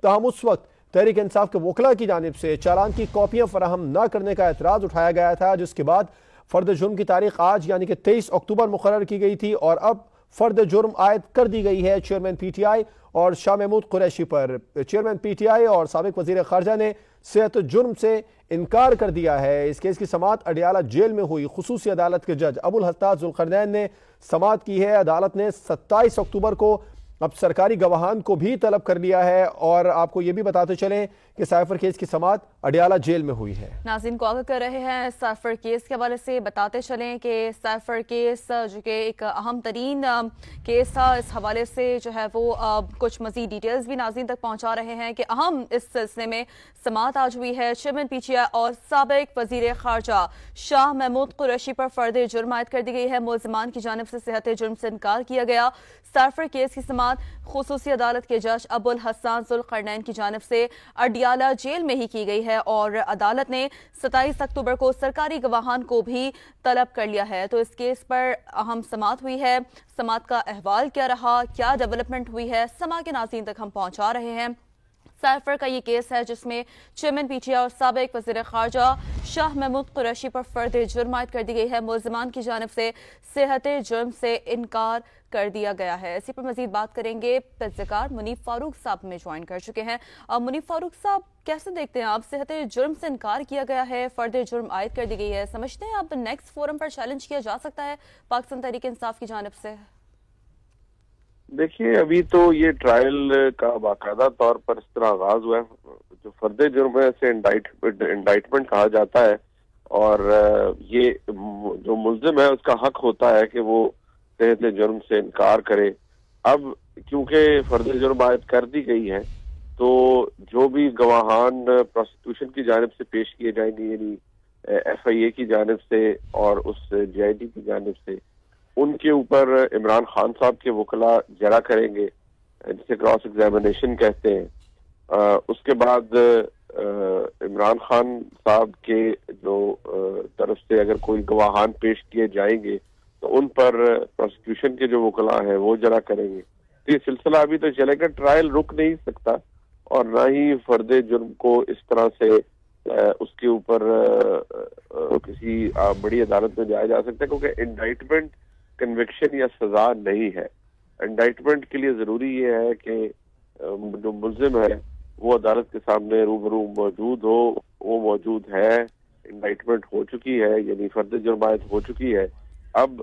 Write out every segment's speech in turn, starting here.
تاہم اس وقت تحریک انصاف کے وکلاء کی جانب سے چالان کی کاپیاں فراہم نہ کرنے کا اعتراض اٹھایا گیا تھا، جس کے بعد فرد جرم کی تاریخ آج یعنی کہ 23 اکتوبر مقرر کی گئی تھی اور اب فرد جرم عائد کر دی گئی ہے چیئرمین پی ٹی آئی اور شاہ محمود قریشی پر۔ چیئرمین پی ٹی آئی اور سابق وزیر خارجہ نے صحت جرم سے انکار کر دیا ہے۔ اس کیس کی سماعت اڈیالہ جیل میں ہوئی۔ خصوصی عدالت کے جج ابو الحطاط ذوالقرنین نے سماعت کی ہے۔ عدالت نے 27 اکتوبر کو اب سرکاری گواہان کو بھی طلب کر لیا ہے، اور آپ کو یہ بھی بتاتے چلیں کہ سائفر کیس کی سماعت اڈیالہ جیل میں ہوئی ہے۔ ناظرین کو آگاہ کر رہے ہیں سائفر کیس کے حوالے سے، بتاتے چلیں کہ سائفر کیس جو کہ ایک اہم ترین کیس تھا، اس حوالے سے جو ہے وہ کچھ مزید ڈیٹیلز بھی ناظرین تک پہنچا رہے ہیں کہ اہم اس سلسلے میں سماعت آج ہوئی ہے۔ چیئرمین پی ٹی آئی اور سابق وزیر خارجہ شاہ محمود قریشی پر فرد جرم عائد کر دی گئی ہے۔ ملزمان کی جانب سے صحت جرم سے انکار کیا گیا۔ سائفر کیس کی سماعت خصوصی عدالت کے جج ابو الحطاط ذوالقرنین کی جانب سے اڈیالہ جیل میں ہی کی گئی ہے، اور عدالت نے 27 اکتوبر کو سرکاری گواہان کو بھی طلب کر لیا ہے۔ تو اس کیس پر اہم سماعت ہوئی ہے۔ سماعت کا احوال کیا رہا، کیا ڈیولپمنٹ ہوئی ہے، سماع کے ناظرین تک ہم پہنچا رہے ہیں۔ سائفر کا یہ کیس ہے جس میں چیئرمین پی ٹی آئی اور سابق وزیر خارجہ شاہ محمود قریشی پر فرد جرم عائد کر دی گئی ہے۔ ملزمان کی جانب سے صحت جرم سے انکار کر دیا گیا ہے۔ اسی پر مزید بات کریں گے، تجزیہکار منیف فاروق صاحب میں جوائن کر چکے ہیں۔ منیف فاروق صاحب، کیسے دیکھتے ہیں آپ؟ صحت جرم سے انکار کیا گیا ہے، فرد جرم عائد کر دی گئی ہے، سمجھتے ہیں اب نیکسٹ فورم پر چیلنج کیا جا سکتا ہے پاکستان تحریک انصاف کی جانب سے؟ دیکھیے، ابھی تو یہ ٹرائل کا باقاعدہ طور پر اس طرح آغاز ہوا ہے۔ جو فرد جرم ہے اسے انڈائٹمنٹ کہا جاتا ہے، اور یہ جو ملزم ہے اس کا حق ہوتا ہے کہ وہ صحت جرم سے انکار کرے۔ اب کیونکہ فرد جرم عائد کر دی گئی ہے تو جو بھی گواہان پروسیکیوشن کی جانب سے پیش کیے جائیں گے، یعنی ایف آئی اے کی جانب سے اور اس جے آئی ٹی کی جانب سے، ان کے اوپر عمران خان صاحب کے وکلاء جرا کریں گے، جسے کراس ایگزامینیشن کہتے ہیں۔ اس کے بعد عمران خان صاحب کے جو طرف سے اگر کوئی گواہان پیش کیے جائیں گے تو ان پر پروسیکیوشن کے جو وکلاء ہیں وہ جرا کریں گے۔ یہ سلسلہ ابھی تو چلے گا، ٹرائل رک نہیں سکتا، اور نہ ہی فرد جرم کو اس طرح سے اس کے اوپر کسی بڑی عدالت میں جایا جا سکتا ہے، کیونکہ انڈائٹمنٹ کنوکشن یا سزا نہیں ہے۔ انڈائٹمنٹ کے لیے ضروری یہ ہے کہ جو ملزم ہے وہ عدالت کے سامنے روبرو موجود ہو، وہ موجود ہے، انڈائٹمنٹ ہو چکی ہے، یعنی فرد جرم عائد ہو چکی ہے۔ اب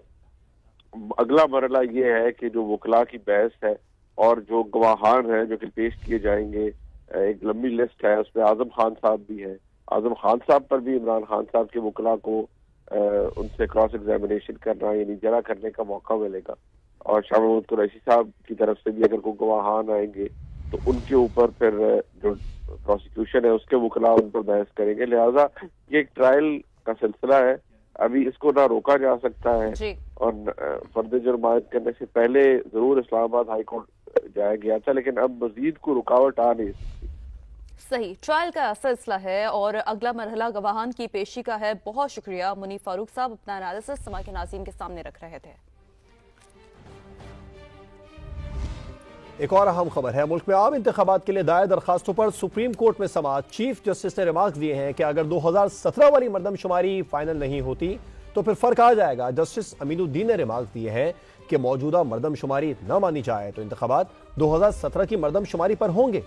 اگلا مرحلہ یہ ہے کہ جو وکلاء کی بحث ہے اور جو گواہان ہیں جو کہ پیش کیے جائیں گے، ایک لمبی لسٹ ہے، اس میں اعظم خان صاحب بھی ہیں۔ اعظم خان صاحب پر بھی عمران خان صاحب کے وکلاء کو ان سے کراس ایگزامینیشن کرنا، یعنی جرا کرنے کا موقع ملے گا، اور شاہ محمود قریشی صاحب کی طرف سے بھی اگر کوئی گواہان آئیں گے تو ان کے اوپر پھر جو پروسیکیوشن ہے اس کے وکلاء ان پر بحث کریں گے۔ لہٰذا یہ ایک ٹرائل کا سلسلہ ہے، ابھی اس کو نہ روکا جا سکتا ہے، اور فرد جرم عائد کرنے سے پہلے ضرور اسلام آباد ہائی کورٹ جایا گیا تھا، لیکن اب مزید کوئی رکاوٹ آ نہیں سکتی۔ صحیح، ٹرائل کا سلسلہ ہے اور اگلا مرحلہ گواہان کی پیشی کا ہے۔ بہت شکریہ منیف فاروق صاحب، اپنا انالیسس سماع کے ناظرین کے سامنے رکھ رہے تھے۔ ایک اور اہم خبر ہے، ملک میں عام انتخابات کے لیے دائر درخواستوں پر سپریم کورٹ میں سماعت۔ چیف جسٹس نے ریمارکس دیے ہیں کہ اگر 2017 والی مردم شماری فائنل نہیں ہوتی تو پھر فرق آ جائے گا۔ جسٹس امین الدین نے ریمارکس دیے ہیں کہ موجودہ مردم شماری نہ مانی جائے تو انتخابات 2017 کی مردم شماری پر ہوں گے۔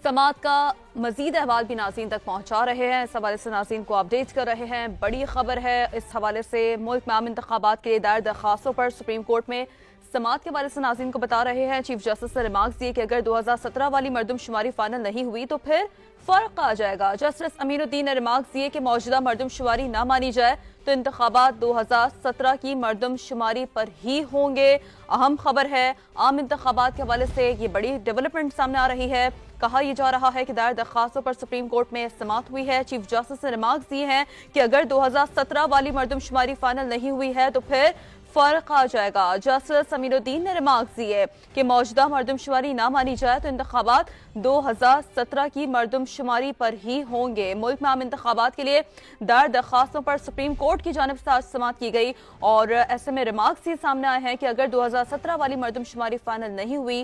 سماعت کا مزید احوال بھی ناظرین تک پہنچا رہے ہیں، اس حوالے سے ناظرین کو اپڈیٹ کر رہے ہیں۔ بڑی خبر ہے اس حوالے سے، ملک میں عام انتخابات کے لیے دائر درخواستوں پر سپریم کورٹ میں سماعت کے حوالے سے ناظرین کو بتا رہے ہیں۔ چیف جسٹس نے ریمارکس دیے کہ اگر 2017 والی مردم شماری فائنل نہیں ہوئی تو پھر فرق آ جائے گا۔ جسٹس امین الدین نے ریمارکس دیے کہ موجودہ مردم شماری نہ مانی جائے تو انتخابات 2017 کی مردم شماری پر ہی ہوں گے۔ اہم خبر ہے، عام انتخابات کے حوالے سے یہ بڑی ڈیولپمنٹ سامنے آ رہی ہے۔ کہا یہ جا رہا ہے کہ دائر درخواستوں پر سپریم کورٹ میں سماعت ہوئی ہے۔ چیف جسٹس نے ریمارکس دیے ہیں کہ اگر 2017 والی مردم شماری فائنل نہیں ہوئی ہے تو پھر فرق آ جائے گا۔ جسٹس امین الدین نے ریمارکس دیے کہ موجودہ مردم شماری نہ مانی جائے تو انتخابات 2017 کی مردم شماری پر ہی ہوں گے۔ ملک میں عام انتخابات کے لیے دائر درخواستوں پر سپریم کورٹ کی جانب سے آج سماعت کی گئی، اور ایسے میں ریمارکس یہ سامنے آئے ہیں کہ اگر 2017 والی مردم شماری فائنل نہیں ہوئی